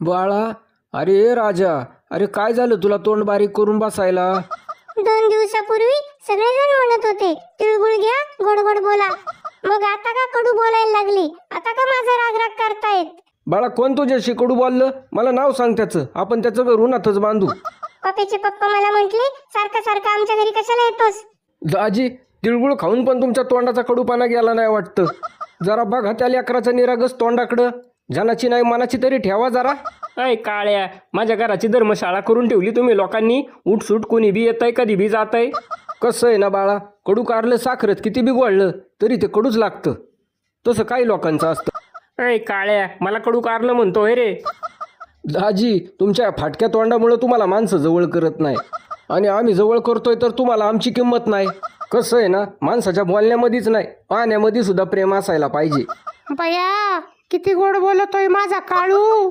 बाळा, अरे राजा, अरे काय झालं तुला तोंड बारीक करून बसायला? 2 दिवसापूर्वी सगळेजण म्हणत होते तिळगुळ घ्या, गोड गोड बोला. मग आता का कडू बोलायला लागली? आता का माझा राग करतायत? बाळा, कोण तुझ्याशी कडू बोललं? मला नाव सांग त्याचं, आपण त्याचं ऋणातच बांधू. पप्पीचे पप्पा मला म्हटले सारखं सारखं आमच्या घरी कशाला येतोस? दाजी, तिळगुळ खाऊन पण तुमच्या तोंडाचा कडूपणा गेला नाही वाटतं. जरा बघा त्या लेकराचा निरागस तोंडाकडं. जनाची नाही मनाची तरी ठेवा जरा. अय काळ्या, माझ्या घराची धर्मशाळा करून ठेवली तुम्ही लोकांनी. उठसूट कोणी बी येतंय, कधी बी जातंय. कसं आहे ना बाळा, कडू कारलं साखरेत किती बिघडलं तरी ते कडूच लागतं. तसं काही लोकांचं असतं. अय काळ्या, मला कडू कारलं म्हणतोय रे. दाजी, तुमच्या फाटक्या तोंडामुळे तुम्हाला माणसं जवळ करत नाही आणि आम्ही जवळ करतोय तर तुम्हाला आमची किंमत नाही. कसं आहे ना, माणसाच्या बोलण्यामध्येच नाही, पाहण्यामध्ये सुद्धा प्रेम असायला पाहिजे. बया, किती गोड बोलतोय माझा काळू.